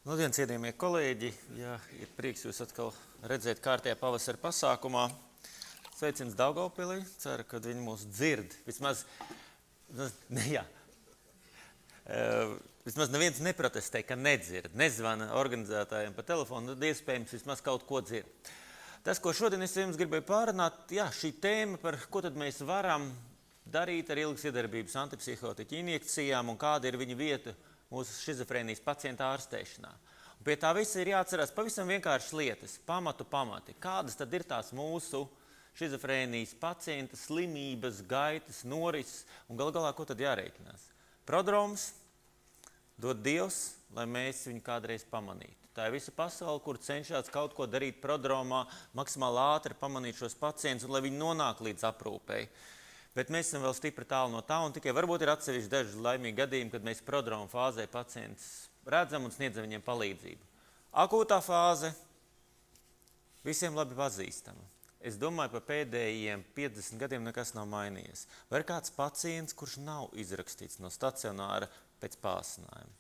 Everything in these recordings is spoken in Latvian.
Labdien, cienījamie kolēģi! Jā, ir prieks jūs atkal redzēt kārtējā pavasara pasākumā. Sveiciens Daugavpilī. Ceru, ka viņi mūs dzird. Vismaz neviens neprotestē, ka nedzird. Nezvana organizētājiem pa telefonu, tad iespējams vismaz kaut ko dzird. Tas, ko šodien es jums gribēju pārunāt, šī tēma par ko tad mēs varam darīt ar ilgas iedarbības antipsihotiķu injekcijām un kāda ir viņa vieta mūsu šizofrēnijas pacienta ārstēšanā. Un pie tā visa ir jāatcerās pavisam vienkāršas lietas, pamati. Kādas tad ir tās mūsu šizofrēnijas pacienta slimības, gaitas, norises un galu galā, ko tad jārēķinās? Prodroms dod Dievs, lai mēs viņu kādreiz pamanītu. Tā ir visa pasaule, kur cenšas kaut ko darīt prodromā, maksimāli ātri pamanīt šos pacientus un lai viņi nonāk līdz aprūpei. Bet mēs esam vēl stipri tālu no tā, un tikai varbūt ir atsevišķi daži laimīgi gadījumi, kad mēs prodroma fāzē pacientus redzam un sniedzam viņiem palīdzību. Akūtā fāze visiem labi pazīstama. Es domāju, pa pēdējiem 50 gadiem nekas nav mainījies. Vai ir kāds pacients, kurš nav izrakstīts no stacionāra pēc pāsinājuma?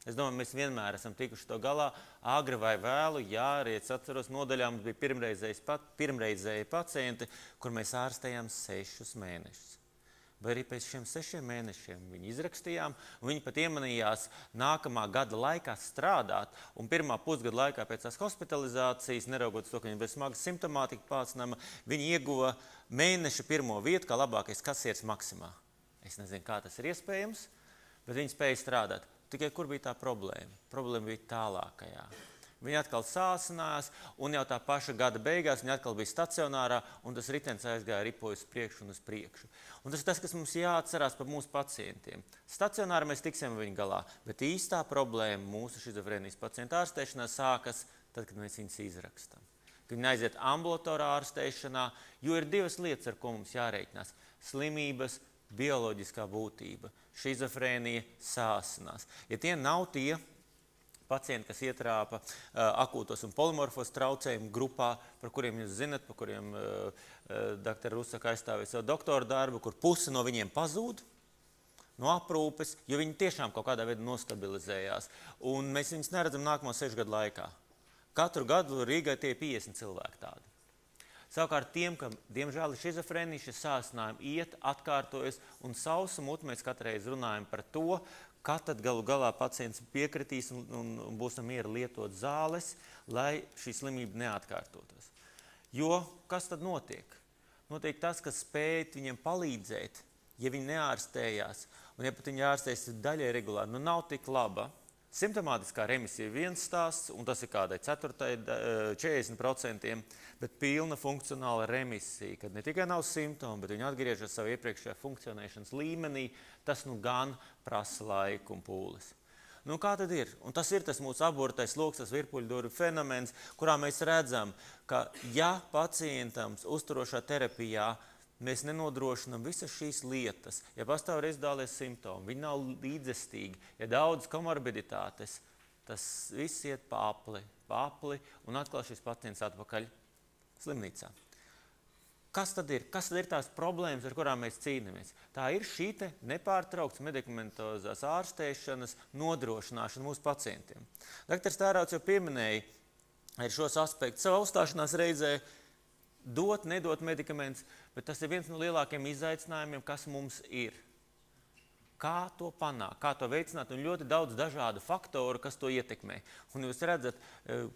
Es domāju, mēs vienmēr esam tikuši to galā, agri vai vēlu, arī es atceros nodaļā, mums bija pirmreizēji pacienti, kur mēs ārstējām 6 mēnešus. Vai arī pēc šiem 6 mēnešiem viņi izrakstījām, un viņi pat iemanījās nākamā gada laikā strādāt, un pirmā pusgada laikā pēc tās hospitalizācijas, neraugot to, ka viņi bez smagas simptomātika pācinājuma, viņi ieguva mēneša pirmo vietu kā labākais kasieris Maksimā. Es nezinu, kā tas ir iespējams, bet viņi spēja strādāt. Tikai kur bija tā problēma? Problēma bija tālākajā. Viņi atkal sāsinājās, un jau tā paša gada beigās viņi atkal bija stacionārā, un tas ritenis aizgāja ripojas priekšu un uz priekšu. Un tas ir tas, kas mums jāatcerās par mūsu pacientiem. Stacionāri mēs tiksim viņu galā, bet īstā problēma mūsu šizofrēnijas pacientu ārstēšanā sākas tad, kad mēs viņus izrakstam. Kad viņi aiziet ambulatorā ārstēšanā, jo ir 2 lietas, ar ko mums jārēķinās. Slimības, bioloģiskā būtība, šizofrēnija, sāsinās. Ja tie nav tie pacienti, kas ietrāpa akūtos un polimorfos traucējumu grupā, par kuriem jūs zinat, par kuriem dr. Rusaka aizstāvēja savu doktora darbu, kur puse no viņiem pazūd no aprūpes, jo viņi tiešām kaut kādā veidā nostabilizējās. Un mēs viņus neredzam nākamo 6 gadu laikā. Katru gadu Rīgai tie 50 cilvēki tādi. Savukārt tiem, kam diemžēl ir šizofrēnija, šie sāsinājumi iet, atkārtojas, un sausu muti mēs katreiz runājam par to, kā tad galu galā pacients piekritīs un būs miera lietot zāles, lai šī slimība neatkārtotos. Jo kas tad notiek? Notiek tas, ka spējat viņiem palīdzēt, ja viņi neārstējās, un ja pat viņi ārstējas daļai regulāri, nav tik laba. Simptomātiskā remisija ir viens stāsts, un tas ir kādai 40%, bet pilna funkcionāla remisija, kad ne tikai nav simptomi, bet viņi atgriežas savu iepriekšējā funkcionēšanas līmenī, tas gan prasa laiku un pūles. Kā tad ir? Un tas ir tas mūsu abortais loks, tas virpuļdurvju fenomens, kurā mēs redzam, ka ja pacientam uzturošā terapijā mēs nenodrošinām visas šīs lietas, ja pastāv reziduālie simptomi, viņi nav līdzestīgi, ja daudz komorbiditātes, tas viss iet pa apli, un atkal šis pacients atpakaļ slimnīcā. Kas tad ir? Kas tad ir tās problēmas, ar kurām mēs cīnāmies? Tā ir šī nepārtraukts medikamentozās ārstēšanas nodrošināšana mūsu pacientiem. Dr. Stārauts jau pieminēja šos aspektus savā uzstāšanās reizē, dot, nedot medikamentus, bet tas ir viens no lielākiem izaicinājumiem, kas mums ir. Kā to panākt, kā to veicināt, un ļoti daudz dažādu faktoru, kas to ietekmē. Un jūs redzat,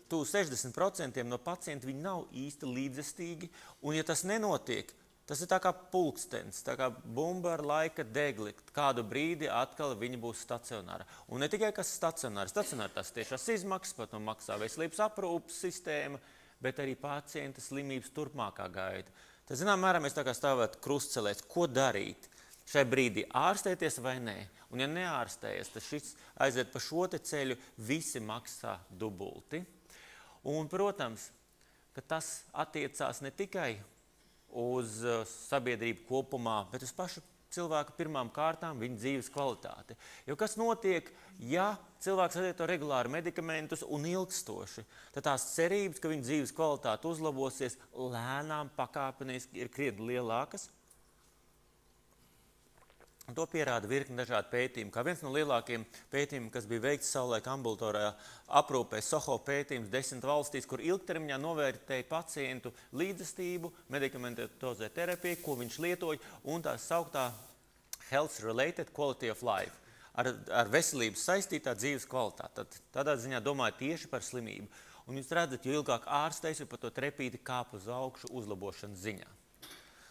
60% no pacientu viņi nav īsti līdzestīgi, un ja tas nenotiek, tas ir tā kā pulkstenis, tā kā bumba ar laika degli. Kādu brīdi atkal viņi būs stacionāra. Un ne tikai kas stacionāra, tas tiešās izmaksas, pat maksā veselības aprūpes sistēma, bet arī pacienta slimības turpmākā gaita. Tad, zinām, mērā mēs tā kā stāvētu krustcelēs, ko darīt? Šai brīdī ārstēties vai nē? Un ja neārstējas, tad šis aiziet pa šo ceļu, visi maksā dubulti. Un, protams, ka tas attiecās ne tikai uz sabiedrību kopumā, bet uz pašu cilvēku pirmām kārtām viņa dzīves kvalitāti. Jo kas notiek, ja cilvēks lieto regulāri medikamentus un ilgstoši, tad tās cerības, ka viņa dzīves kvalitāte uzlabosies, lēnām pakāpeniski ir krietni lielākas. Un to pierāda virkni dažādi pētījumi. Kā viens no lielākiem pētījumiem, kas bija veikts savulaik ambulatorajā aprūpē, SOHO pētījums 10 valstīs, kur ilgtermiņā novērtēja pacientu līdzestību, medikamentozē terapiju, ko viņš lietoja, un tā sauktā health-related quality of life, ar veselības saistītā dzīves kvalitāte. Tad, tādā ziņā domāju tieši par slimību. Un jūs redzat, jo ilgāk ārstēs, jo par to trepīti kāp uz augšu uzlabošanas ziņā.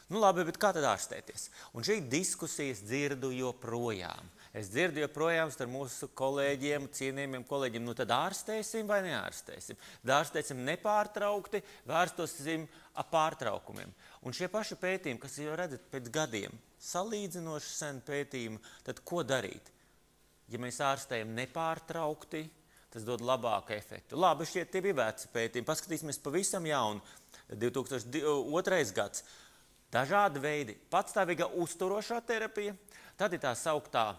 Nu labi, bet kā tad ārstēties? Un šī diskusijas dzirdu joprojām. Es dzirdu joprojām starp mūsu kolēģiem, cienījumiem kolēģiem, nu tad ārstēsim vai neārstēsim? Ārstēsim nepārtraukti, vērstosim ap pārtraukumiem. Un šie paši pētījumi, kas jau redzat pēc gadiem, salīdzinoši sen pētījumi, tad ko darīt? Ja mēs ārstējam nepārtraukti, tas dod labāku efektu. Labi, šie tie bija veci pētījumi. Paskatīsimies pavisam jaunu, 2002. gads. Dažādi veidi, patstāvīga uzturošā terapija, tad ir tā sauktā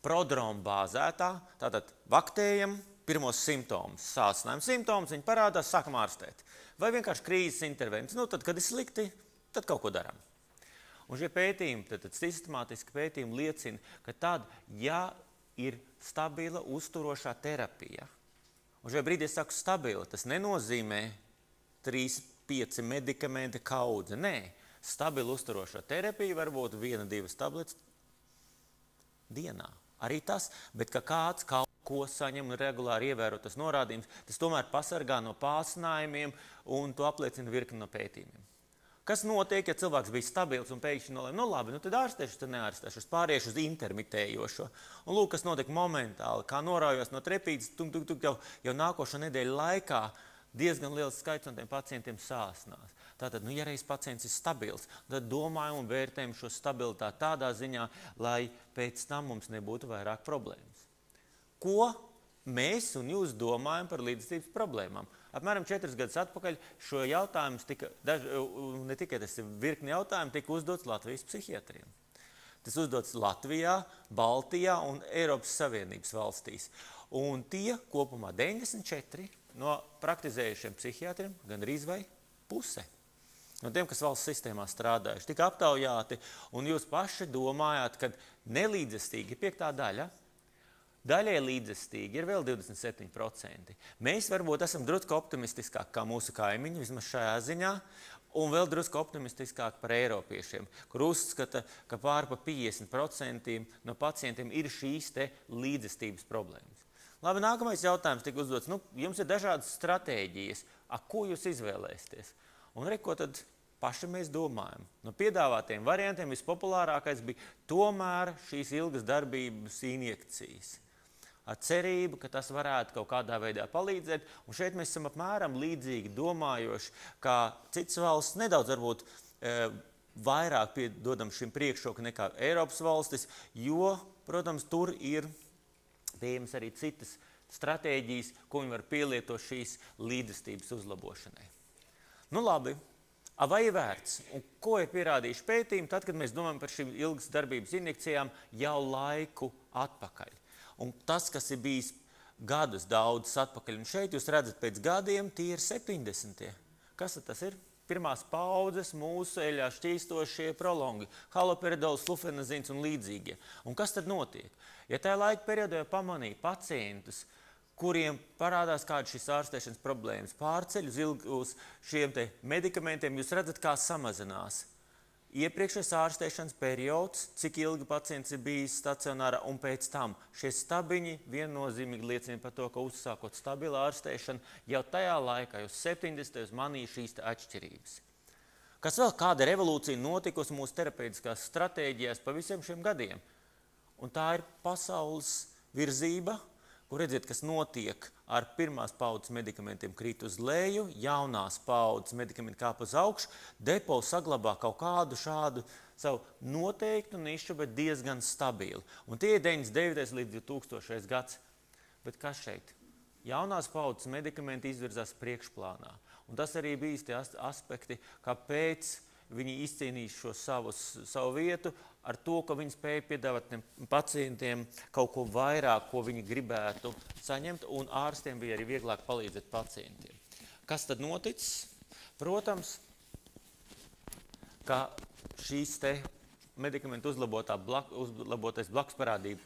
prodromu bāzētā, tātad vaktējam pirmos simptomus, sācinājuma simptomus, viņi parādās, sākam ārstēt. Vai vienkārši krīzes intervences, nu tad, kad ir slikti, tad kaut ko darām. Un šie pētījumi, tad sistemātiski pētījumi liecina, ka tad, ja ir stabila uzturošā terapija, un šajā brīdī es saku stabila, tas nenozīmē 3-5 medikamenti kaudze, nē. Stabila uzturošā terapija var būt 1-2 tabletes dienā. Arī tas, bet ka kāds kaut ko saņem un regulāri ievēro tas norādījums, tas tomēr pasargā no pārsinājumiem un to apliecina virkni no pētījumiem. Kas notiek, ja cilvēks bija stabils un pēkšņi nolēma, nu labi, nu tad ārstēšu, tad neārstēšu, es pāriešu uz intermitējošo. Un lūk, kas notiek momentāli, kā norājos no trepītes, jau nākošo nedēļu laikā diezgan liels skaits no tiem pacientiem sāsnās. Tātad, nu, ja reiz pacients ir stabils, tad domājam un vērtējam šo stabilitāti tādā ziņā, lai pēc tam mums nebūtu vairāk problēmas. Ko mēs un jūs domājam par līdzstības problēmām? Apmēram 4 gadus atpakaļ šo jautājumus ne tikai tas ir virkni jautājumu, tika uzdots Latvijas psihiatriem. Tas uzdots Latvijā, Baltijā un Eiropas Savienības valstīs. Un tie kopumā 94 no praktizējušiem psihiatriem gandrīz vai puse. No tiem, kas valsts sistēmā strādājuši, tika aptaujāti, un jūs paši domājāt, ka nelīdzestīgi ir 5. daļa, daļai līdzestīgi ir vēl 27%. Mēs varbūt esam drusku optimistiskāk kā mūsu kaimiņi, vismaz šajā ziņā, un vēl drusku optimistiskāk par eiropiešiem, kur uzskata, ka pār pa 50% no pacientiem ir šīs te līdzestības problēmas. Labi, nākamais jautājums tika uzdots, nu, jums ir dažādas stratēģijas, ko jūs izvēlēsieties? Un re, ko tad paši mēs domājam? No piedāvātiem variantiem vispopulārākais bija tomēr šīs ilgas darbības injekcijas. Ar cerību, ka tas varētu kaut kādā veidā palīdzēt. Un šeit mēs esam apmēram līdzīgi domājoši, kā citas valsts nedaudz varbūt vairāk dodam šim priekšroku nekā Eiropas valstis, jo, protams, tur ir pieejams arī citas stratēģijas, ko viņi var pielietot šīs līdzestības uzlabošanai. Nu labi, vai ir vērts? Un ko ir pierādījuši pētījumi tad, kad mēs domājam par šīm ilgas darbības injekcijām jau laiku atpakaļ? Un tas, kas ir bijis gadus daudz atpakaļ, un šeit jūs redzat pēc gadiem, tie ir 70. Kas tas ir? Pirmās paudzes mūsu eļā šķīstošie prolongi, haloperidols, flufenazins un līdzīgie. Un kas tad notiek? Ja tajā laika periodā pamanīja pacientus, kuriem parādās kāda šīs ārstēšanas problēmas, pārceļ uz šiem te medikamentiem, jūs redzat, kā samazinās. Iepriekšējais ārstēšanas periods, cik ilgi pacients ir bijis stacionārā, un pēc tam šie stabiņi viennozīmīgi liecina par to, ka uzsākot stabilu ārstēšanu, jau tajā laikā, jau 70. manīja šīs atšķirības. Kas vēl kāda revolūcija notikusi mūsu terapeitiskās stratēģijās pa visiem šiem gadiem? Un tā ir pasaules virzība, kur redziet, kas notiek ar pirmās paudzes medikamentiem krīt uz leju, jaunās paudzes medikamenti kāp uz augšu, depo saglabā kaut kādu šādu savu noteiktu nišu, bet diezgan stabili. Un tie ir 99. līdz 2000. gads. Bet kas šeit? Jaunās paudzes medikamenti izvirzās priekšplānā. Un tas arī bijis tie aspekti, kāpēc viņi izcīnīs savu vietu ar to, ka viņi spēja piedāvāt pacientiem kaut ko vairāk, ko viņi gribētu saņemt, un ārstiem bija arī vieglāk palīdzēt pacientiem. Kas tad noticis? Protams, ka šīs te medikamentu uzlabotais blakusparādību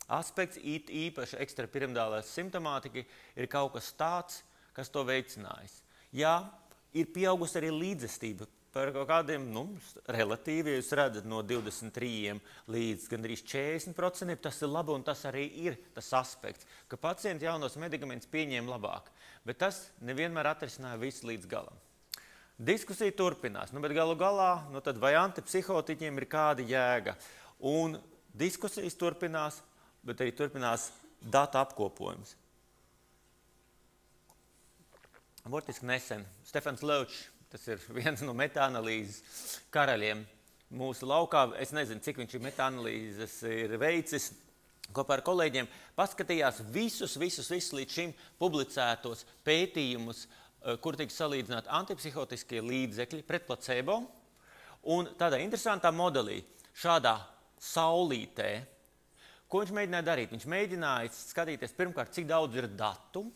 aspekts, īpaši ekstrapiramidālā simptomātika, ir kaut kas tāds, kas to veicinājis. Jā, ir pieaugusi arī līdzestība par kaut kādiem, relatīvi, ja jūs redzat no 23 līdz gandrīz 40%, tas ir labi un tas arī ir tas aspekts, ka pacienti jaunos medikamentus pieņēma labāk, bet tas nevienmēr atrisināja visu līdz galam. Diskusija turpinās, bet galu galā, tad vai antipsihotiķiem ir kāda jēga? Un diskusijas turpinās, bet arī turpinās datu apkopojums. Burtiski nesen Stefans Laučs, tas ir viens no metaanalīzes karaļiem mūsu laukā. Es nezinu, cik viņš ir metaanalīzes ir veicis. Kopā ar kolēģiem paskatījās visus līdz šim publicētos pētījumus, kur tiek salīdzināti antipsihotiskie līdzekļi pret placebo. Un tādā interesantā modelī, šādā saulītē, ko viņš mēģināja darīt? Viņš mēģināja skatīties pirmkārt, cik daudz ir datu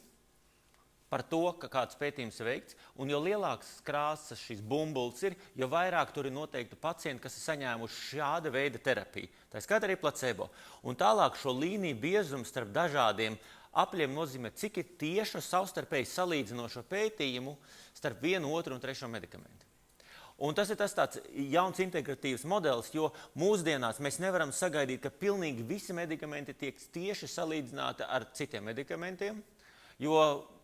par to, ka kāds pētījums ir veikts, un jo lielāks krāsas šis bumbulis ir, jo vairāk tur ir noteikti pacienti, kas ir saņēmuši šāda veida terapiju. Tā skaitā arī placebo. Un tālāk šo līniju biezumu starp dažādiem apļiem nozīmē, cik ir tieša savstarpēji salīdzinošo pētījumu starp vienu, otru un trešo medikamentu. Un tas ir tāds jauns integratīvs modelis, jo mūsdienās mēs nevaram sagaidīt, ka pilnīgi visi medikamenti tiek tieši salīdzināti ar citiem medikamentiem, jo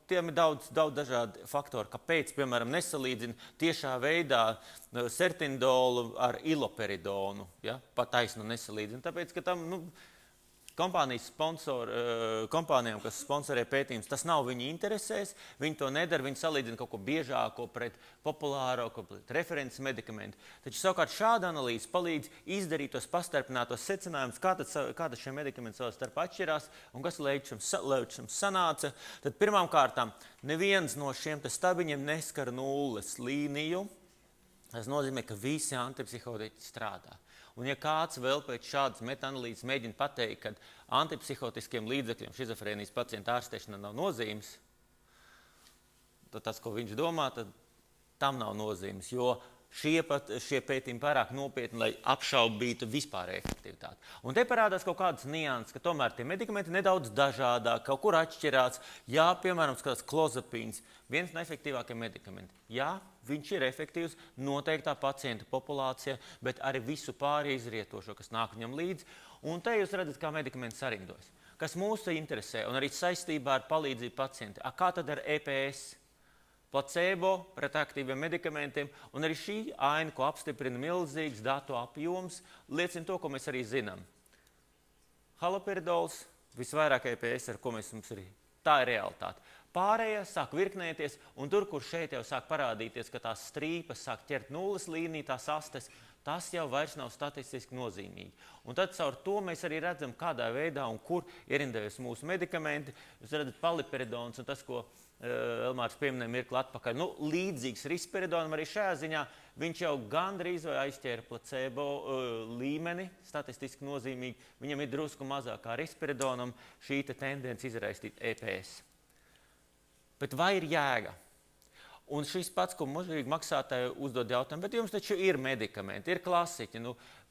tiem ir daudz dažādi faktori, kāpēc, piemēram, nesalīdzina tiešā veidā sertindolu ar iloperidonu, ja? Pat taisnu nesalīdzina, tāpēc, ka tam, kompānijām, kas sponsorē pētījumus, tas nav viņu interesēs, viņi to nedara, viņi salīdzina kaut ko biežāko pret populāro, pret references medikamentu. Taču savukārt šāda analīze palīdz izdarīt tos pastarpinātos secinājumus, kā tad šie medikamenti savā starpā atšķirās un kas Laučam sanāca. Tad pirmām kārtām neviens no šiem stabiņiem neskar nulles līniju. Tas nozīmē, ka visi antipsihotiķi strādā. Un ja kāds vēl pēc šādas metaanalīzes mēģina pateikt, ka antipsihotiskiem līdzekļiem šizofrēnijas pacienta ārstēšana nav nozīmes, tad tas, ko viņš domā, tad tam nav nozīmes, jo šie pētījumi pārāk nopietni, lai apšaubītu vispārēju efektivitāti. Un te parādās kaut kādas nianses, ka tomēr tie medikamenti nedaudz dažādāk, kaut kur atšķirās. Jā, piemēram, skatās klozapīns, viens no efektīvākiem medikamenti. Jā, viņš ir efektīvs noteiktā pacienta populācijā, bet arī visu pāri izrietošo, kas nāk viņam līdzi. Un te jūs redzat, kā medikamenti sarindojas. Kas mūs interesē un arī saistībā ar palīdzību pacienti. Kā tad ar EPS? Placebo pret aktīviem medikamentiem, un arī šī aina, ko apstiprina milzīgs datu apjoms, liecina to, ko mēs arī zinām. Haloperidols, visvairāk EPS, ar ko mums arī. Tā ir realitāte. Pārējie sāk virknēties, un tur, kur šeit jau sāk parādīties, ka tās strīpas sāk ķert nulles līniju, tās astes, tas jau vairs nav statistiski nozīmīgi. Un tad caur to mēs arī redzam, kādā veidā un kur ierindējas mūsu medikamenti. Jūs redzat paliperidons un tas, ko Elmārs pieminēja mirkli atpakaļ. Līdzīgs risperidonam arī šajā ziņā viņš jau gandrīz vai aizķēra placebo līmeni, statistiski nozīmīgi. Viņam ir drusku mazāk kā risperidonam šī tendence izraistīt EPS. Bet vai ir jēga? Un šis pats, ko mūžīgi maksātāji uzdod jautājumu, bet jums taču ir medikamenti, ir klasiķi,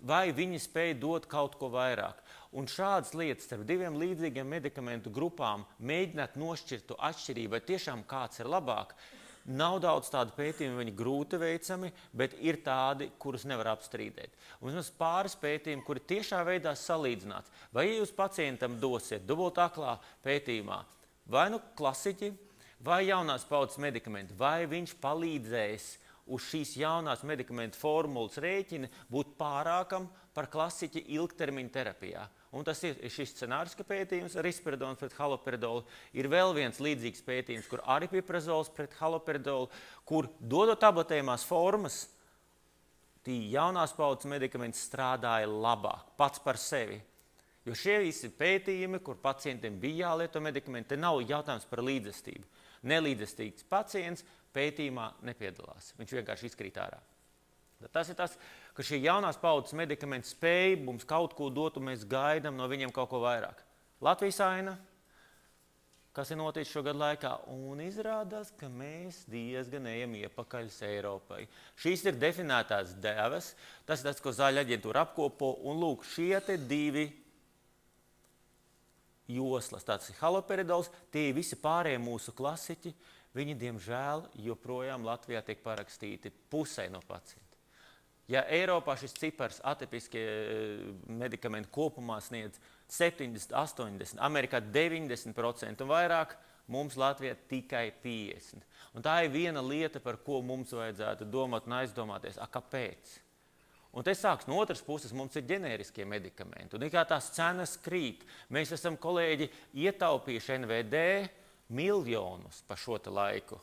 vai viņi spēj dot kaut ko vairāk? Un šādas lietas starp diviem līdzīgiem medikamentu grupām mēģināt nošķirt to atšķirību, vai tiešām kāds ir labāk. Nav daudz tādu pētījumu, viņi grūti veicami, bet ir tādi, kurus nevar apstrīdēt. Un vismaz pāris pētījumi, kuri tiešā veidā salīdzināts. Vai jūs pacientam dosiet dubultaklā pētījumā vai klasiķi, vai jaunās paudzes medikamenti, vai viņš palīdzēs uz šīs jaunās medikamentu formulas rēķina būt pārākam par klasiķi ilgtermiņa terapijā. Un tas ir šis scenāriska pētījums, risperidons pret haloperidolu. Ir vēl viens līdzīgs pētījums, kur aripiprazols pret haloperidolu, kur dodot tabletējumās formas, tie jaunās paudzes medikamenti strādāja labāk, pats par sevi. Jo šie visi pētījumi, kur pacientiem bija jālieto medikamenti, te nav jautājums par līdzestību. Nelīdzestīgs pacients pētījumā nepiedalās. Viņš vienkārši izkrīt ārā. Tas ir tas, ka šie jaunās paudzes medikamenti spēj mums kaut ko dot, un mēs gaidām no viņiem kaut ko vairāk. Latvijas aina, kas ir noticis šo gadu laikā, un izrādās, ka mēs diezgan ejam iepakaļ Eiropai. Šīs ir definētās devas, tas ir tas, ko Zāļu aģentūra apkopo, un lūk, šie te divi joslas, tāds ir haloperidols, tie visi pārējie mūsu klasiķi, viņi, diemžēl, joprojām Latvijā tiek parakstīti pusē no pacienta. Ja Eiropā šis cipars atipiskie medikamenti kopumā sniedz 70, 80, Amerikā 90% un vairāk, mums Latvijā tikai 50. Un tā ir viena lieta, par ko mums vajadzētu domāt un aizdomāties, kāpēc? Un te sāks no otras puses, mums ir ģenēriskie medikamenti, un kā tās cenas krīt. Mēs esam, kolēģi, ietaupījuši NVD miljonus pa šo te laiku.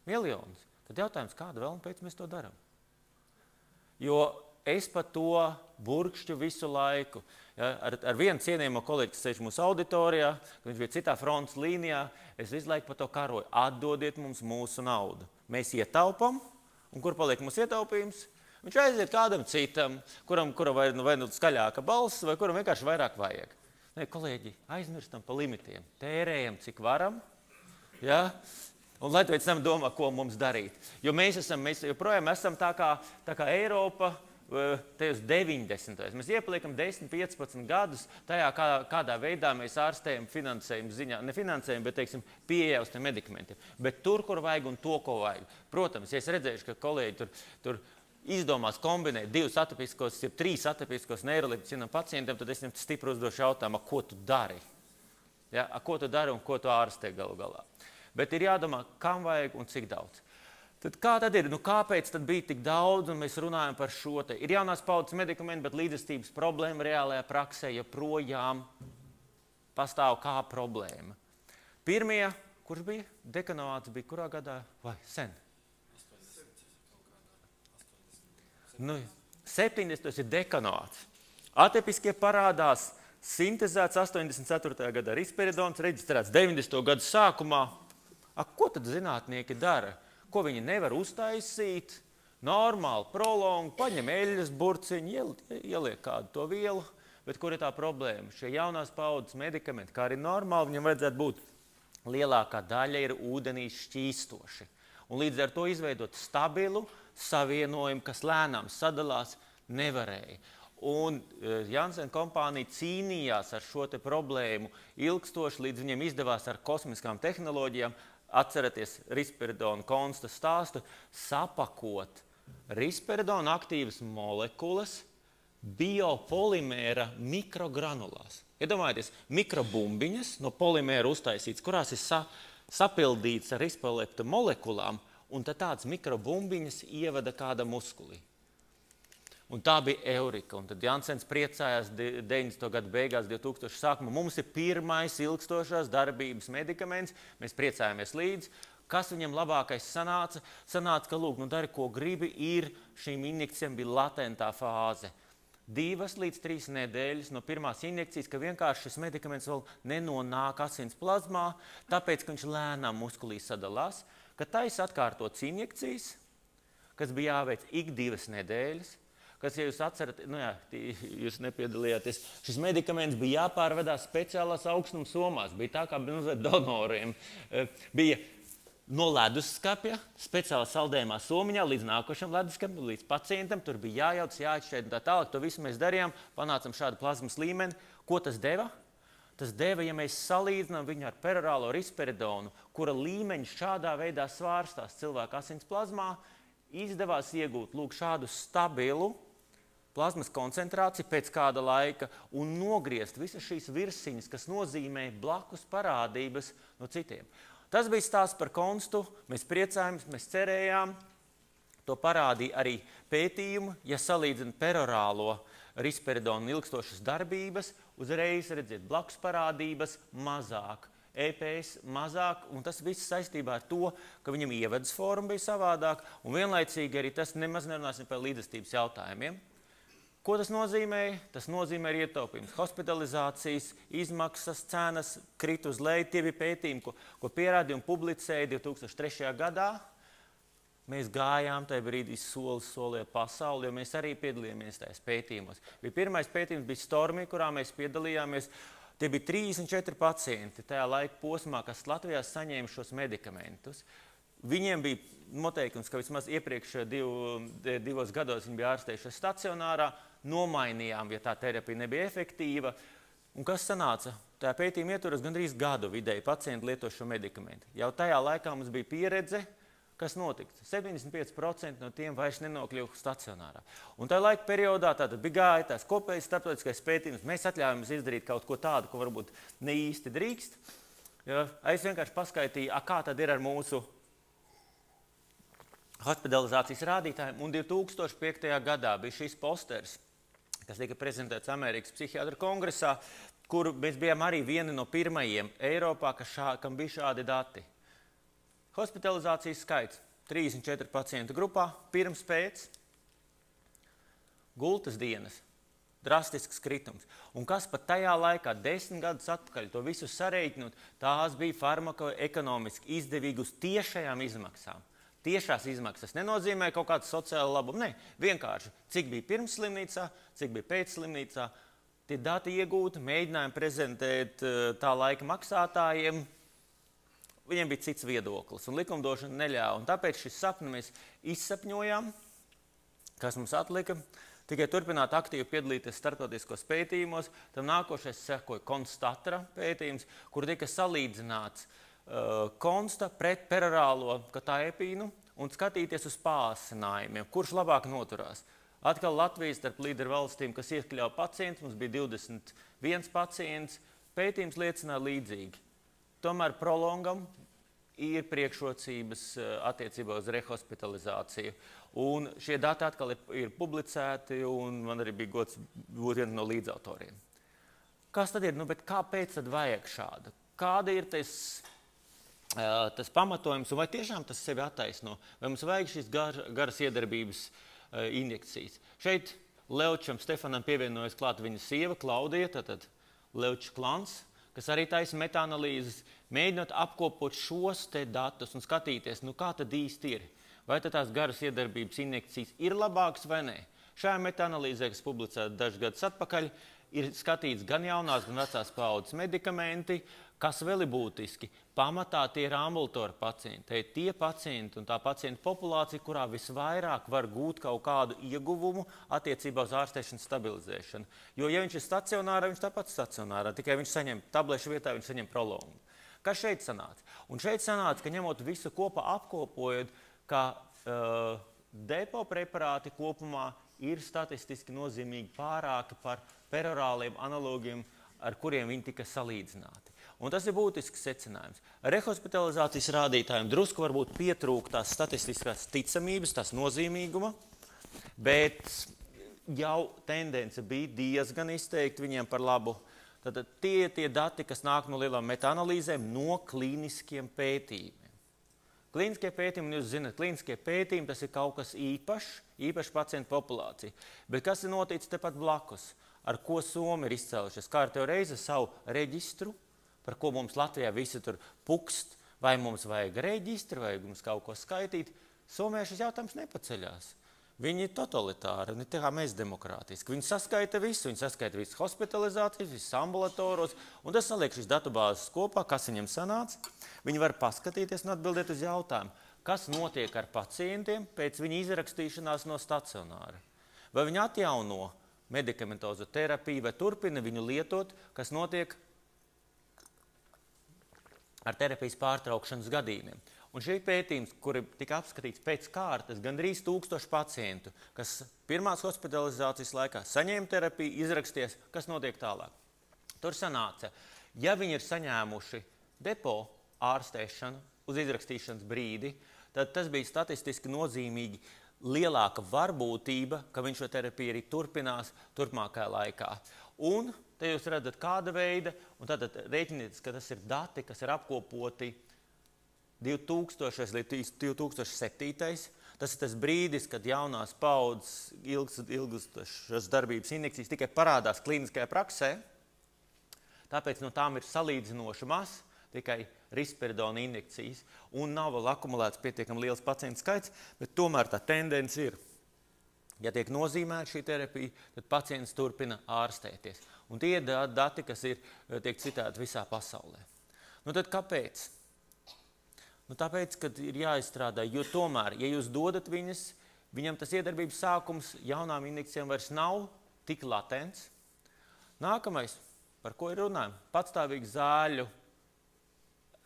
Miljonus. Tad jautājums, kāda vēl un pēc mēs to darām? Jo es par to burkšķu visu laiku. Ja, ar vienu cienījamo kolēģi, kas sēž mūsu auditorijā, kad viņš bija citā frontes līnijā, es visu laiku par to karoju. Atdodiet mums mūsu naudu. Mēs ietaupam, un kur paliek mūsu ietaupījums? Viņš aiziet kādam citam, kuram vai nu skaļāka balss, vai kuram vienkārši vairāk vajag. Nē, kolēģi, aizmirstam pa limitiem. Tērējam, cik varam. Ja? Un lai pēc tam domā, ko mums darīt. Jo mēs joprojām esam tā kā Eiropa tajos 90. Mēs iepaliekam 10-15 gadus tajā, kādā veidā mēs ārstējam finansējumu ziņā. Ne finansējumu, bet, teiksim, pieeja uz tiem medikamentiem. Bet tur, kur vajag un to, ko vajag. Protams, ja es redzēšu, ka kolēģi tur izdomās kombinēt 2 atipiskos, 3 atipiskos neirolipcinam pacientiem, tad es viņam stipri uzdošu jautājumu, ko tu dari? Ja, ko tu dari un ko tu ārstē galu galā? Bet ir jādomā, kam vajag un cik daudz. Tad kā tad ir? Kāpēc tad bija tik daudz, un mēs runājam par šo te? Ir jaunās paudzes medikamenti, bet līdzestības problēma reālajā praksē joprojām pastāv kā problēma. Pirmie, kurš bija? Dekanāts bija kurā gadā? Vai sen? 70. ir dekanāts. Atipiskie parādās sintezēts 84. gadā risperidons, reģistrēts 90. gadu sākumā. Ko tad zinātnieki dara? Ko viņi nevar uztaisīt? Normāli prolongu, paņem eļļas burciņu, ieliek kādu to vielu, bet kur ir tā problēma? Šie jaunās paudzes medikamenti, kā arī normāli, viņam vajadzētu būt lielākā daļa ir ūdenī šķīstoši. Un līdz ar to izveidot stabilu savienojumu, kas lēnām sadalās, nevarēja. Un Janssen kompānija cīnījās ar šo te problēmu ilgstoši, līdz viņiem izdevās ar kosmiskām tehnoloģijām, atceraties risperidona konsta stāstu, sapakot risperidona aktīvas molekulas biopolimēra mikrogranulās. Iedomājieties, mikrobumbiņas no polimēra uztaisīts, kurās ir sapildīts ar rispelepta molekulām, un tad tāds mikrobumbiņas ievada kāda muskulī. Un tā bija Eurika. Un tad Jansens priecājās 90. gadu beigās, 2000. sākumā. Mums ir pirmais ilgstošās darbības medikaments. Mēs priecājamies līdzi. Kas viņam labākais sanāca? Sanāca, ka, lūk, dari, ko gribi, ir šīm injekcijām bija latentā fāze. 2 līdz 3 nedēļas no pirmās injekcijas, ka vienkārši šis medikaments vēl nenonāk asins plazmā, tāpēc, ka viņš lēnām muskulī sadalās, ka taisa atkārtotas injekcijas, kas bija jāveic ik 2 nedēļas, kas, ja jūs atcerat, jūs nepiedalījāties, šis medikaments bija jāpārvedās speciālās augstuma somās, bija tā kā donoriem. Bija no leduskapja, speciālā saldējumā somiņā, līdz nākošam leduskapim, līdz pacientam, tur bija jājauc, jāatšķiet un tā tālāk, to visu mēs darījām, panācam šādu plazmas līmeni. Ko tas deva? Tas deva, ja mēs salīdzinām viņu ar perorālo risperidonu, kura līmeņš šādā veidā svārstās cilvēka asins plazmā, izdevās iegūt lūk šādu stabilu plazmas koncentrāciju pēc kāda laika un nogriezt visas šīs virsiņas, kas nozīmē blakus parādības no citiem. Tas bija stāsts par konstu, mēs priecājamies, mēs cerējām, to parādīja arī pētījumu, ja salīdzina perorālo risperidonu ilgstošas darbības, uzreiz redziet blakus parādības mazāk. EPS mazāk, un tas viss saistībā ar to, ka viņam ievedas forma bija savādāk, un vienlaicīgi arī tas nemaz nerunāsim par līdzestības jautājumiem. Ko tas nozīmē? Tas nozīmē arī ietaupījums. Hospitalizācijas, izmaksas, cenas krit uz leju. Tie bija pētījumi, ko pierādīja un publicēja 2003. gadā. Mēs gājām tajā brīdī solis solī pasauli, jo mēs arī piedalījāmies tajās pētījumos. Pirmais pētījums bija Stormy, kurā mēs piedalījāmies. Tie bija 34 pacienti tajā laika posmā, kas Latvijā saņēma šos medikamentus. Viņiem bija noteikums, ka vismaz iepriekšējos 2 gados viņi bija ārstējušies stacionārā, nomainījām, ja tā terapija nebija efektīva. Un kas sanāca? Tajā pētījuma ietvaros gandrīz gadu vidēji pacienti lieto šo medikamentu. Jau tajā laikā mums bija pieredze, kas notika. 75% no tiem vairs nenokļuva stacionārā. Un tajā laika periodā tātad bija gāja tās kopējas starptautiskais pētījums. Mēs atļāvāmies izdarīt kaut ko tādu, ko varbūt ne īsti drīkst. Ja, es vienkārši paskaitīju, kā tad ir ar mūsu hospitalizācijas rādītājiem. Un 2005. gadā bija šis posters, kas tika prezentēts Amerikas psihiatru kongresā, kur mēs bijām arī vieni no pirmajiem Eiropā, kam bija šādi dati. Hospitalizācijas skaits 34 pacientu grupā, pirms pēc, gultas dienas, drastisks kritums. Un kas pat tajā laikā, 10 gadus atpakaļ, to visu sareiķinot, tās bija farmakoekonomiski izdevīgi uz tiešajām izmaksām. Tiešās izmaksas nenozīmē kaut kādu sociālu labumu, ne, vienkārši, cik bija pirms slimnīcā, cik bija pēc slimnīcā. Tie dati iegūti, mēģinājumi prezentēt tā laika maksātājiem, viņiem bija cits viedoklis, un likumdošana neļāva. Un tāpēc šis sapni mēs izsapņojām, kas mums atlika, tikai turpināt aktīvi piedalīties starptautiskos pētījumos. Tam nākošais sekoja Konstatra pētījums, kur tika salīdzināts konsta pret perorālo kataepīnu un skatīties uz pāsinājumiem, kurš labāk noturās. Atkal Latvijas starp līderu valstīm, kas iekļauj pacientus, mums bija 21 pacients, pētījums liecināja līdzīgi. Tomēr prolongam ir priekšrocības attiecībā uz rehospitalizāciju. Un šie dati atkal ir publicēti, un man arī bija gods būt viena no līdzautoriem. Kas tad ir? Nu, bet kāpēc tad vajag šādu? Kāda ir tas pamatojums, un vai tiešām tas sevi attaisno? Vai mums vajag šīs garas iedarbības injekcijas? Šeit Leučam Stefanam pievienojas klāt viņa sieva Klaudija, tātad Leučs klans, kas arī taisa metaanalīzes, mēģinot apkopot šos te datus un skatīties, nu kā tad īsti ir. Vai tad tās garas iedarbības injekcijas ir labākas vai nē? Šajā metaanalīzē, kas publicēta dažus gadus atpakaļ, ir skatīts gan jaunās, gan vecās paaudzes medikamenti, kas vēl ir būtiski. Pamatā tie ir ambulatori pacienti. Tie pacienti un tā pacientu populācija, kurā visvairāk var gūt kaut kādu ieguvumu attiecībā uz ārstēšanas stabilizēšanu. Jo, ja viņš ir stacionārā, viņš tāpat stacionārā, tikai viņš saņem tablešu vietā, viņš saņem prolongu. Kas šeit sanāca? Un šeit sanāca, ka ņemot visu kopā apkopojot, ka depo preparāti kopumā ir statistiski nozīmīgi pārāki par perorāliem analogiem, ar kuriem viņi tika salīdzināti. Un tas ir būtisks secinājums. Rehospitalizācijas rādītājiem drusku varbūt pietrūk tās statistiskās ticamības, tās nozīmīguma, bet jau tendence bija diezgan izteikti viņiem par labu. Tātad tie dati, kas nāk no lielām metaanalīzēm, no klīniskiem pētījumiem. Klīniskie pētījumi, jūs zināt, klīniskie pētījumi, tas ir kaut kas īpaši pacientu populācija. Bet kas ir noticis tepat blakus? Ar ko Somi ir izcēlušies? Kā ar tev reizi savu reģistru, par ko mums Latvijā visi tur pukst, vai mums vajag reģistru, vai mums kaut ko skaitīt. Somijā šis jautājums nepaceļās. Viņi ir totalitāri, ne tā kā mēs demokrātiski. Viņi saskaita visu, viņi saskaita visas hospitalizācijas, visas ambulatoros, un tas saliek šīs datubāzes kopā, kas viņam sanāca. Viņi var paskatīties un atbildēt uz jautājumu, kas notiek ar pacientiem pēc viņa izrakstīšanās no stacionāra. Vai viņi atjauno medikamentozu terapiju vai turpina viņu lietot, kas notiek ar terapijas pārtraukšanas gadījumiem. Un šī pētījums, kuri tika apskatīts pēc kārtas, gandrīz 1000 pacientu, kas pirmās hospitalizācijas laikā saņēma terapiju, izraksties, kas notiek tālāk. Tur sanāca, ja viņi ir saņēmuši depo ārstēšanu uz izrakstīšanas brīdi, tad tas bija statistiski nozīmīgi lielāka varbūtība, ka viņš šo terapiju arī turpinās turpmākajā laikā. Un te jūs redzat kāda veida, un tātad rēķinieties, ka tas ir dati, kas ir apkopoti 2000 līdz 2007. Tas ir tas brīdis, kad jaunās paaudzes ilgstošas darbības injekcijas tikai parādās klīniskajā praksē. Tāpēc no tām ir salīdzinoši maz, tikai risperidona injekcijas, un nav vēl akumulēts pietiekami liels pacientu skaits, bet tomēr tā tendence ir. Ja tiek nozīmēta šī terapija, tad pacients turpina ārstēties. Un tie ir dati, kas tiek citēti visā pasaulē. Nu tad kāpēc? Nu tāpēc, ka ir jāizstrādā, jo tomēr, ja jūs dodat viņas, viņam tas iedarbības sākums jaunām injekcijām vairs nav tik latents. Nākamais, par ko ir runājam, patstāvīgu zāļu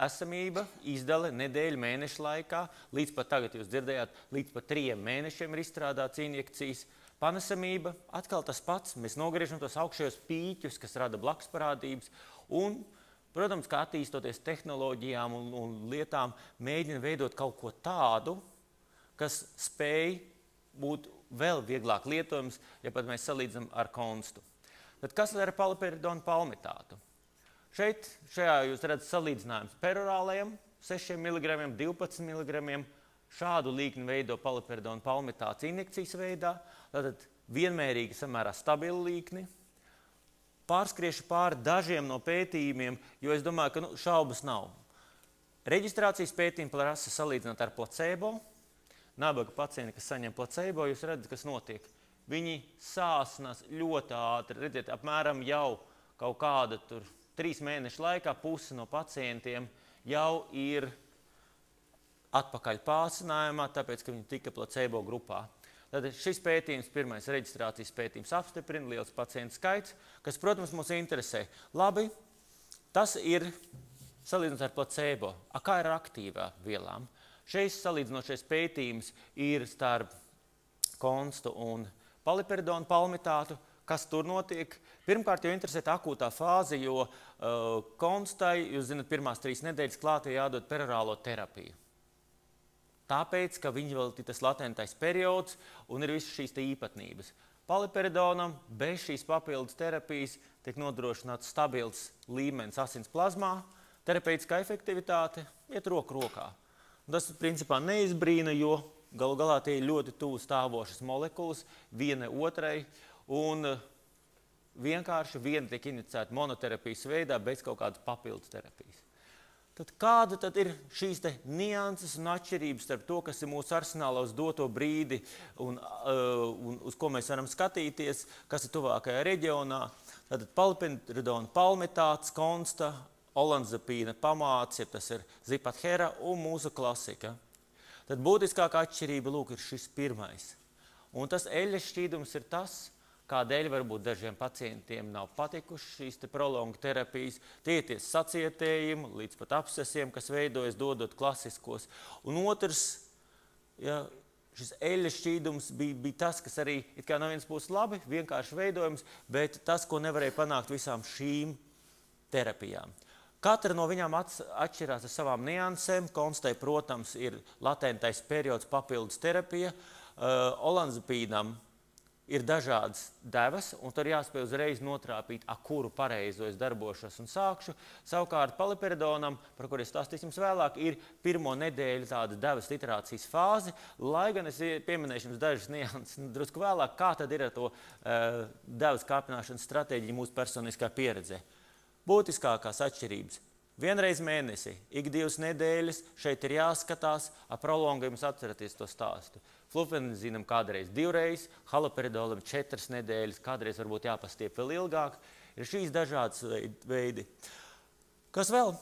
esamība, izdale nedēļu mēnešu laikā, līdz pat tagad jūs dzirdējāt, līdz pat 3 mēnešiem ir izstrādāts injekcijas. Panesamība, atkal tas pats, mēs nogriežam tos augšējos pīķus, kas rada blakusparādības, un, protams, kā attīstoties tehnoloģijām un lietām, mēģina veidot kaut ko tādu, kas spēj būt vēl vieglāk lietojams, ja pat mēs salīdzinām ar konstu. Tad kas ir ar paliperidonu palmitātu? Šajā jūs redzat salīdzinājums perorālajam 6 mg, 12 mg. Šādu līkni veido paliperidonu palmitāts injekcijas veidā, tātad vienmērīgi samērā stabilu līkni. Pārskriešu pāri dažiem no pētījumiem, jo es domāju, ka šaubas nav. Reģistrācijas pētījumi prasa salīdzināt ar placebo. Nabaga pacienti, kas saņem placebo, jūs redzat, kas notiek. Viņi sāsinās ļoti ātri. Redziet, apmēram jau kaut kāda 3 mēnešu laikā pusi no pacientiem jau ir atpakaļ pāsinājumā, tāpēc, ka viņi tika placebo grupā. Tātad šis pētījums, pirmais reģistrācijas pētījums apstiprina liels pacientu skaits, kas, protams, mūs interesē. Labi, tas ir salīdzinot ar placebo. Kā ir ar aktīvām vielām? Šeit salīdzinošais pētījums ir starp konstu un paliperidonu palmitātu. Kas tur notiek? Pirmkārt, jau interesē tā akūtā fāze, jo konstai, jūs zināt, pirmās 3 nedēļas klātie jādod perorālo terapiju. Tāpēc, ka viņi vēl ir tas latentais periods un ir visas šīs īpatnības. Paliperidonam bez šīs papildus terapijas tiek nodrošināts stabils līmenis asins plazmā, terapeitiskā efektivitāte iet roku rokā. Un tas, principā, neizbrīna, jo galu galā tie ir ļoti tuvu stāvošas molekulas, viena otrai, un vienkārši viena tiek injicēta monoterapijas veidā bez kaut kādas papildus terapijas. Tad kāda tad ir šīs nianses un atšķirības starp to, kas ir mūsu arsenālā uz doto brīdi un uz ko mēs varam skatīties, kas ir tuvākajā reģionā? Tātad paliperidona palmitāts, konsta, olanzapīna pamāts, ja tas ir zipathera un mūsu klasika. Tad būtiskākā atšķirība, lūk, ir šis pirmais. Un tas eļļas šķīdums ir tas, kādēļ varbūt dažiem pacientiem nav patikušas šīs prolonga terapijas, tie ir sacietējumi līdz pat abscesiem, kas veidojas dodot klasiskos. Un otrs, ja, šis eļļas šķīdums bija tas, kas arī it kā no vienas puses labi, vienkārši veidojums, bet tas, ko nevarēja panākt visām šīm terapijām. Katra no viņām atšķirās ar savām niansēm. Konstai, protams, ir latentais periods papildus terapija. Olanzapīnam ir dažādas devas, un tur jāspēj uzreiz notrāpīt, kuru pareizo es darbošos un sākšu. Savukārt paliperidonam, par kuru es stāstīsim vēlāk, ir pirmo nedēļu tāda devas literācijas fāze, lai gan es pieminēšu jums dažas nianses drusku vēlāk, kā tad ir ar to devas kāpināšanas stratēģiju mūsu personiskā pieredzē. Būtiskākās atšķirības. Vienreiz mēnesi, ik 2 nedēļas, šeit ir jāskatās, ar prolongu jums atceraties to stāstu. Flufenizinam kādreiz 2 reizes, haloperidolam 4 nedēļas, kādreiz varbūt jāpastiep vēl ilgāk. Ir šīs dažādas veidi. Kas vēl?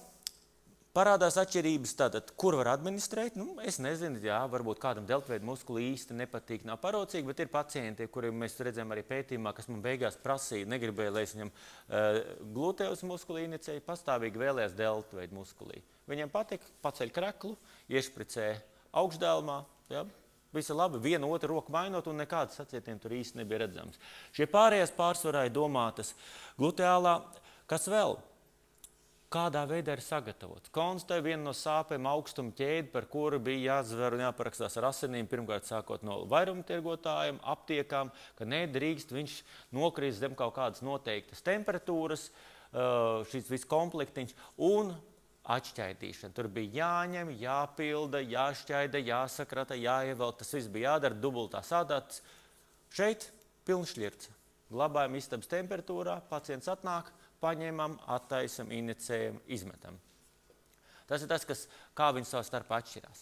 Parādās atšķirības, tātad, kur var administrēt? Nu, es nezinu, jā, varbūt kādam deltveida muskuli īsti nepatīk, nav parocīgi, bet ir pacienti, kuriem mēs redzējām arī pētījumā, kas man beigās prasīja, negribēja, lai es viņam gluteus muskuli inicēju, pastāvīgi vēlējās deltveida muskulī. Viņam patika, paceļ kreklu, iešpricē augšdēlumā, jā, visa labi, vienu otru roku mainot un nekādas sacietiem tur īsti nebija redzams. Šie pārējās pārsvarā ir domātas gluteālā, kas vēl? Kādā veidā ir sagatavots. Konstai viena no sāpēm augstuma ķēde, par kuru bija jāzver un jāparakstās ar asinīm, pirmkārt sākot no vairumtirgotājiem, aptiekām, ka nedrīkst viņš nokrist zem kaut kādas noteiktas temperatūras, šis viss komplektiņš, un atšķaidīšana. Tur bija jāņem, jāpilda, jāšķaida, jāsakrata, jāievelk, tas viss bija jādara, dubultās adatas. Šeit pilns šļirts. Glabājam istabas temperatūrā, pacients atnāk, paņemam, attaisam, inicējam, izmetam. Tas ir tas, kā viņi savā starpā atšķirās.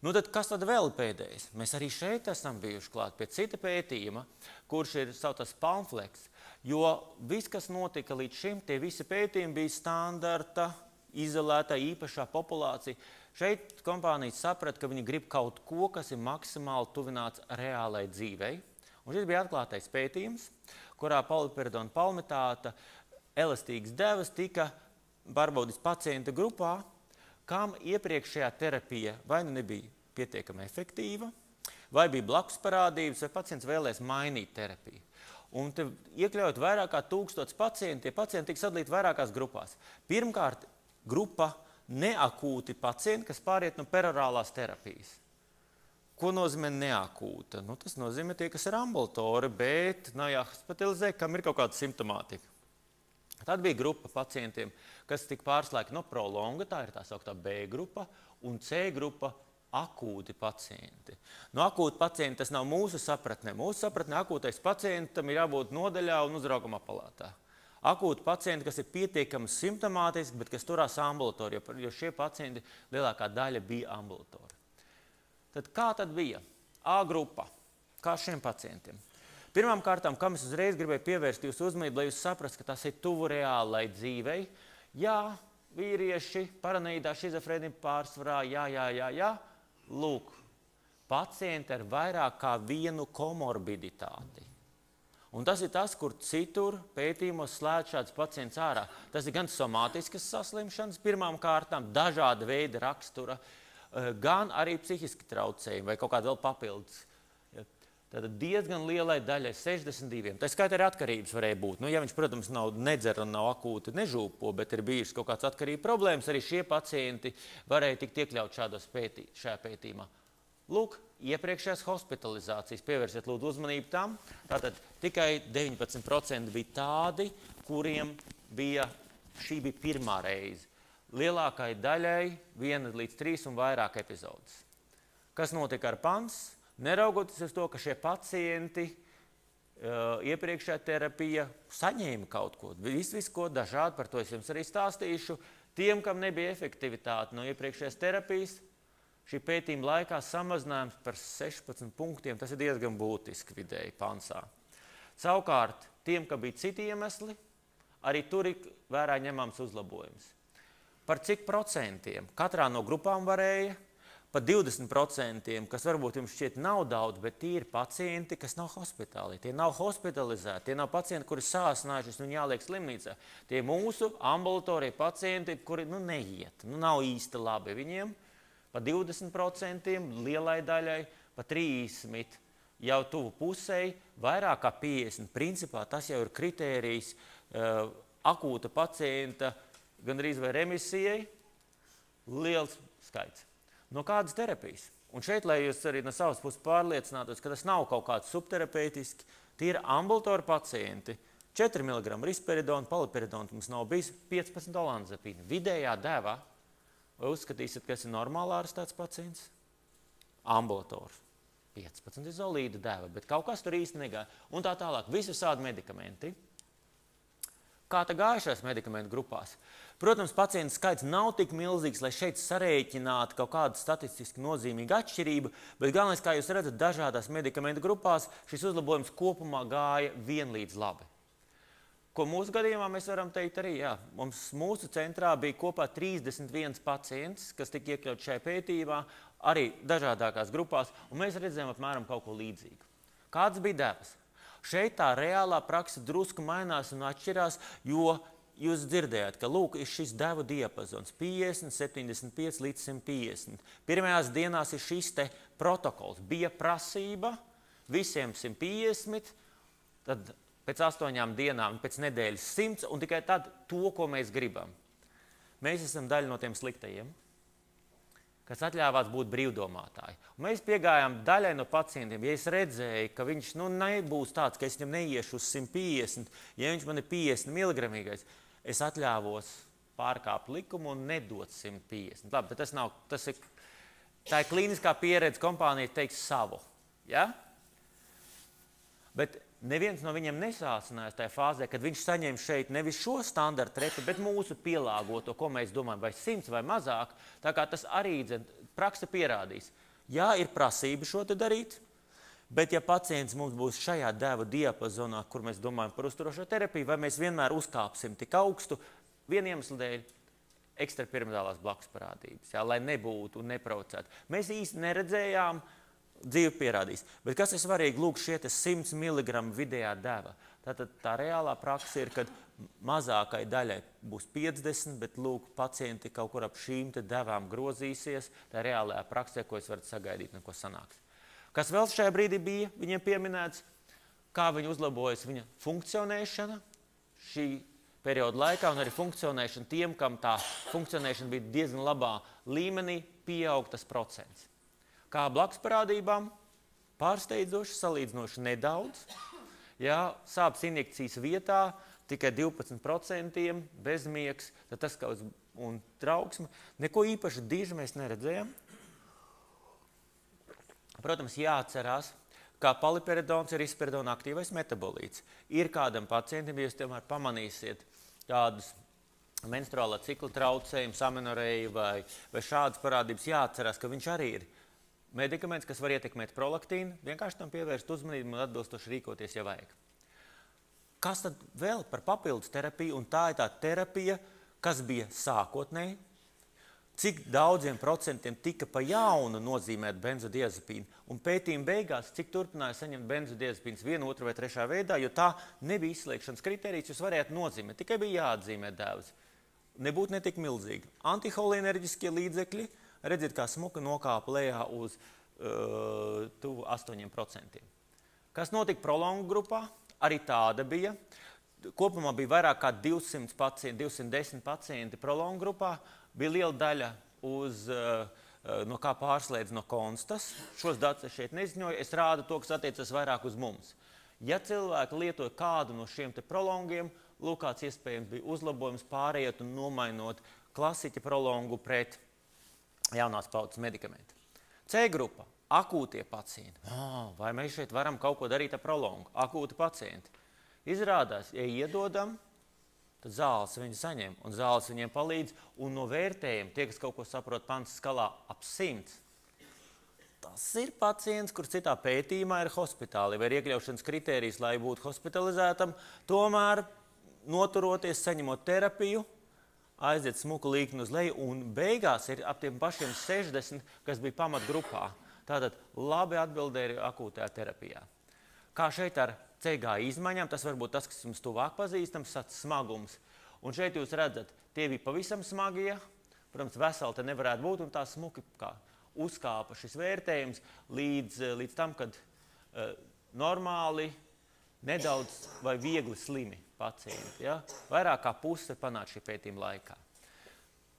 Nu tad, kas tad vēl pēdējais? Mēs arī šeit esam bijuši klāt pie cita pētījuma, kurš ir saucās PalmFlex. Jo viss, kas notika līdz šim, tie visi pētījumi bija standarta, izolētā, īpašā populācija. Šeit kompānijas saprata, ka viņi grib kaut ko, kas ir maksimāli tuvināts reālai dzīvei. Un šis bija atklātais pētījums, kurā paliperidona palmitāta elastīgas devas tika pārbaudīts pacienta grupā, kam iepriekšējā terapija vai nu nebija pietiekami efektīva, vai bija blakus parādības, vai pacients vēlēs mainīt terapiju. Un te iekļaujot vairāk kā 1000 pacientu, tie pacienti tika sadalīti vairākās grupās. Pirmkārt, grupa neakūti pacienti, kas pāriet no perorālās terapijas. Ko nozīmē neakūta? Nu, tas nozīmē tie, kas ir ambulatori, bet nav jāhospitalizē, kam ir kaut kāda simptomātika. Tad bija grupa pacientiem, kas tika pārslēgti no prolonga, tā ir tā sauktā B grupa, un C grupa akūti pacienti. No akūti pacienti tas nav mūsu sapratnē. Mūsu sapratnē akūtais pacientam ir jābūt nodaļā un uzrauguma palātā. Akūti pacienti, kas ir pietiekami simptomātiski, bet kas turās ambulatori, jo šie pacienti lielākā daļa bija ambulatori. Tad kā tad bija? A grupa. Kā šiem pacientiem? Pirmām kārtām, kam es uzreiz gribēju pievērst jūsu uzmanību, lai jūs saprastu, ka tas ir tuvu reālai dzīvei. Jā, vīrieši, paranoīdā šizofrēnija pārsvarā, jā. Lūk, pacienti ar vairāk kā vienu komorbiditāti. Un tas ir tas, kur citur pētījumos slēdz šāds pacients ārā. Tas ir gan somātiskas saslimšanas pirmām kārtām, dažāda veida rakstura, gan arī psihiski traucējumi vai kaut kāda vēl papildus. Tātad diezgan lielai daļai, 62. Tā skaitā arī atkarības varēja būt. Nu, ja viņš, protams, nav nedzer un nav akūti nežūpo, bet ir bijušas kaut kāds atkarība problēmas, arī šie pacienti varēja tikt iekļaut šajā pētījumā. Lūk, iepriekšējās hospitalizācijas. Pievērsiet lūdzu uzmanību tam. Tātad tikai 19% bija tādi, kuriem šī bija pirmā reize. Lielākai daļai 1 līdz 3 un vairāk epizodes. Kas notika ar PANS? Neraugoties uz to, ka šie pacienti iepriekšējā terapija saņēma kaut ko, visu ko dažādi, par to es jums arī stāstīšu. Tiem, kam nebija efektivitāte no iepriekšējās terapijas, šī pētījuma laikā samazinājums par 16 punktiem, tas ir diezgan būtiski vidēji PANSā. Savukārt, tiem, kam bija citi iemesli, arī tur ir vērā ņemams uzlabojums. Par cik procentiem katrā no grupām varēja? Pa 20%, kas varbūt jums šķiet nav daudz, bet tie ir pacienti, kas nav hospitālī. Tie nav hospitalizēti, tie nav pacienti, kuri sāsinājušies un jāliek slimnīcā. Tie mūsu ambulatorie pacienti, kuri neiet, nav īsti labi viņiem. Pa 20%, lielai daļai, pa 30%, jau tuvu pusei, vairāk kā 50%. Principā tas jau ir kritērijs akūta pacienta gandrīz vai remisijai, liels skaits. No kādas terapijas? Un šeit, lai jūs arī no savas puses pārliecinātos, ka tas nav kaut kāds subterapeitiski, tie ir ambulatori pacienti. 4 mg risperidona, paliperidona mums nav bijis 15 olanzapīna. Vidējā deva, vai uzskatīsiet, kas ir normāli ārstēts pacients? Ambulators. 15 izolīda deva, bet kaut kas tur īsti negāja. Un tā tālāk, visi visādi medikamenti. Kā tā gāja šajās medikamentu grupās? Protams, pacientu skaits nav tik milzīgs, lai šeit sarēķinātu kaut kādu statistiski nozīmīgu atšķirību, bet galvenais, kā jūs redzat, dažādās medikamentu grupās šis uzlabojums kopumā gāja vienlīdz labi. Ko mūsu gadījumā mēs varam teikt arī, jā, mūsu centrā bija kopā 31 pacients, kas tika iekļauts šajā pētījumā, arī dažādākās grupās, un mēs redzējām apmēram kaut ko līdzīgu. Kādas bija devas? Šeit tā reālā praksa drusku mainās un atšķirās, jo jūs dzirdējāt, ka lūk, ir šis devu diapazons 50, 75 līdz 150. Pirmajās dienās ir šis te protokols. Bija prasība visiem 150, tad pēc 8 dienām, pēc nedēļas 100, un tikai tad to, ko mēs gribam. Mēs esam daļa no tiem sliktajiem, kas atļāvās būt brīvdomātāji. Un mēs piegājām daļai no pacientiem, ja es redzēju, ka viņš nebūs tāds, ka es viņam neiešu uz 150, ja viņš man ir 50 mg, es atļāvos pārkāpt likumu un nedot 150. Labi, bet tā ir klīniskā pieredze, kompānija teiks savu. Ja? Bet neviens no viņiem nesāsinājās tajā fāzē, kad viņš saņem šeit nevis šo standarta repu, bet mūsu pielāgoto, ko mēs domājam, vai 100 vai mazāk. Tā kā tas arī praksa pierādīs. Jā, ir prasība šo te darīt. Bet, ja pacients mums būs šajā deva diapazonā, kur mēs domājam par uzturošo terapiju, vai mēs vienmēr uzkāpsim tik augstu, viena iemesla dēļ ekstrapiramidālās blakus parādības, jā, lai nebūtu un neprovocētu. Mēs īsti neredzējām, dzīve pierādīs. Bet kas ir svarīgi, lūk, šie 100 mg vidējā deva. Tātad tā reālā praksa ir, kad mazākai daļai būs 50, bet lūk, pacienti kaut kur ap šīm devām grozīsies, tā reālajā praksē, ko es varu sagaidīt, neko sanāks. Kas vēl šajā brīdī bija viņiem pieminēts, kā viņa uzlabojas viņa funkcionēšana šī perioda laikā, un arī funkcionēšana tiem, kam tā funkcionēšana bija diezgan labā līmenī, pieaug tas procents. Kā blakus parādībām, pārsteidzoši, salīdzinoši nedaudz. Ja sāpes injekcijas vietā tikai 12%, bezmiegs, tad tas kaut un trauksme. Neko īpaši diži mēs neredzējām. Protams, jāatcerās, ka paliperidons ir risperidona aktīvais metabolīts. Ir kādam pacientam, ja jūs tomēr pamanīsiet tādus menstruālā cikla traucējumus, amenoreju vai šādas parādības, jāatcerās, ka viņš arī ir medikaments, kas var ietekmēt prolaktīnu, vienkārši tam pievērst uzmanību un atbilstoši rīkoties, ja vajag. Kas tad vēl par papildus terapiju? Un tā ir tā terapija, kas bija sākotnēji, cik daudziem procentiem tika pa jaunu nozīmēt benzodiazepīnu, un pētījuma beigās, cik turpināja saņemt benzodiazepīnas 1, 2 vai 3 veidā, jo tā nebija izslēgšanas kriterijs, jūs varētu nozīmēt, tikai bija jāatzīmē devas. Nebūtu netik milzīgi. Antiholinerģiskie līdzekļi, redziet, kā smuka nokāpa lejā uz tuvu 8%. Kas notika prolongu grupā? Arī tāda bija. Kopumā bija vairāk kā 200 pacienti, 210 pacienti prolongu grupā. Bija liela daļa no kā pārslēdz no konstas. Šos datus es šeit neziņoju. Es rādu to, kas attiecas vairāk uz mums. Ja cilvēki lietoja kādu no šiem te prolongiem, lūk, kāds iespējams bija uzlabojums pārējot un nomainot klasiķa prolongu pret jaunās paudzes medikamentu. C grupa – akūtie pacienti. Vai mēs šeit varam kaut ko darīt ar prolongu? Akūti pacienti. Izrādās, ja iedodam, tad zāles viņi saņem, un zāles viņiem palīdz, un no vērtējiem, tie, kas kaut ko saprot Pansa skalā, ap 100. Tas ir pacients, kur citā pētījumā ir hospitāli, vai ir iekļaušanas kritērijs, lai būtu hospitalizētam, tomēr noturoties, saņemot terapiju, aiziet smuku līkni uz leju, un beigās ir ap tiem pašiem 60, kas bija pamatgrupā. Tātad labi atbildēja akūtajā terapijā. Kā šeit ar CG izmaiņām, tas varbūt tas, kas jums tuvāk pazīstams, smagums. Un šeit jūs redzat, tie bija pavisam smagie, protams, veseli te nevarētu būt, un tā smuki kā uzkāpa šis vērtējums līdz tam, kad normāli, nedaudz vai viegli slimi pacienti. Ja? Vairāk kā puse panāca šī pētījuma laikā.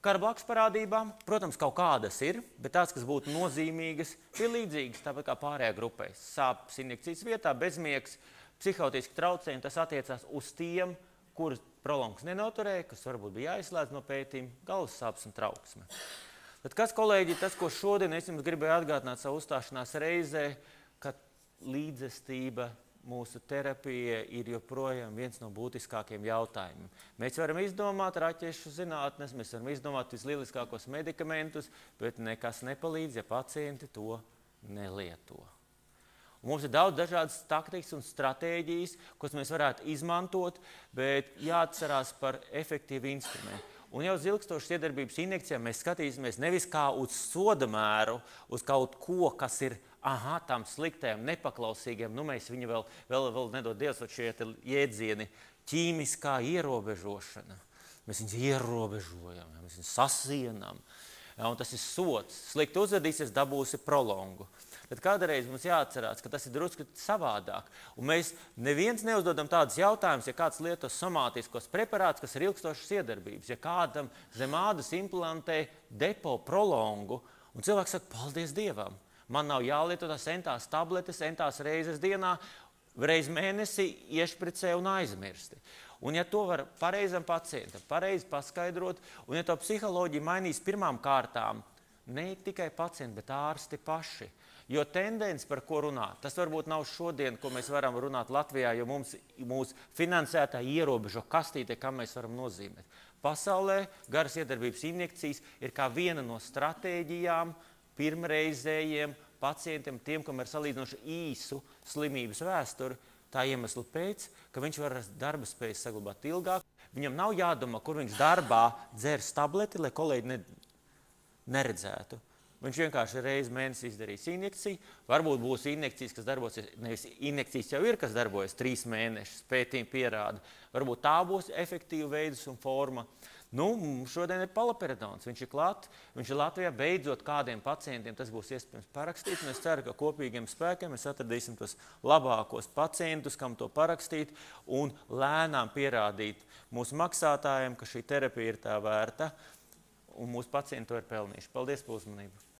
Kā ar blakus parādībām, protams, kaut kādas ir, bet tās, kas būtu nozīmīgas, ir līdzīgas, tāpat kā pārējā grupai. Sāpes injekcijas vietā, bezmiegs, psihotiski traucējumi, tas attiecās uz tiem, kurus prolongs nenoturēja, kas varbūt bija jāizslēdz no pētījuma, galvas sāpes un trauksme. Tad kas, kolēģi, tas, ko šodien es jums gribēju atgādināt savu uzstāšanās reizē, ka līdzestība mūsu terapija ir joprojām viens no būtiskākiem jautājumiem. Mēs varam izdomāt raķešu zinātnes, mēs varam izdomāt vislieliskākos medikamentus, bet nekas nepalīdz, ja pacienti to nelieto. Un mums ir daudz dažādas taktikas un stratēģijas, kuras mēs varētu izmantot, bet jāatcerās par efektīvu instrumentu. Un jau uz ilgstošas iedarbības injekcijām mēs skatīsimies nevis kā uz sodamēru, uz kaut ko, kas ir tām sliktajām, nepaklausīgiem, mēs viņu vēl nedod Dievs, šie jēdzieni, ķīmiskā ierobežošana. Mēs viņus ierobežojam, mēs viņus sasienam, un tas ir sots. Slikti uzvedīsies, dabūsi prolongu. Tad kādreiz mums jāatcerās, ka tas ir drusku savādāk. Un mēs neviens neuzdodam tādus jautājumus, ja kāds lieto somātiskos preparātus, kas ir ilgstošas iedarbības. Ja kādam zem ādas implantē depo prolongu, un cilvēks saka, paldies Dievam, man nav jālieto tās entās tabletes, entās reizes dienā, reiz mēnesi iešpricē un aizmirsti. Un ja to var pareizam pacientam, pareizi paskaidrot, un ja to psiholoģija mainīs pirmām kārtām, ne tikai pacienti, bet ārsti paši. Jo tendence, par ko runāt, tas varbūt nav šodien, ko mēs varam runāt Latvijā, jo mūsu finansētā ierobežo kastīte, kam mēs varam nozīmēt. Pasaulē garas iedarbības injekcijas ir kā viena no stratēģijām pirmreizējiem pacientiem, tiem, kam ir salīdzinoši īsu slimības vēsturi, tā iemesla pēc, ka viņš var darba spējas saglabāt ilgāk. Viņam nav jādomā, kur viņš darbā dzers tableti, lai kolēģi neredzētu. Viņš vienkārši reizi mēnesī izdarīs injekciju. Varbūt būs injekcijas, kas darbosies, nevis injekcijas jau ir, kas darbojas 3 mēnešus, pētījumi pierāda. Varbūt tā būs efektīva veidus un forma. Nu, šodien ir palaperidons. Viņš ir klāt, viņš ir Latvijā beidzot kādiem pacientiem. Tas būs iespējams parakstīt. Es ceru, ka kopīgiem spēkiem mēs atradīsim tos labākos pacientus, kam to parakstīt un lēnām pierādīt mūsu maksātājiem, ka šī terapija ir tā vērta un mūsu pacienti to ir pelnījuši. Paldies par uzmanību!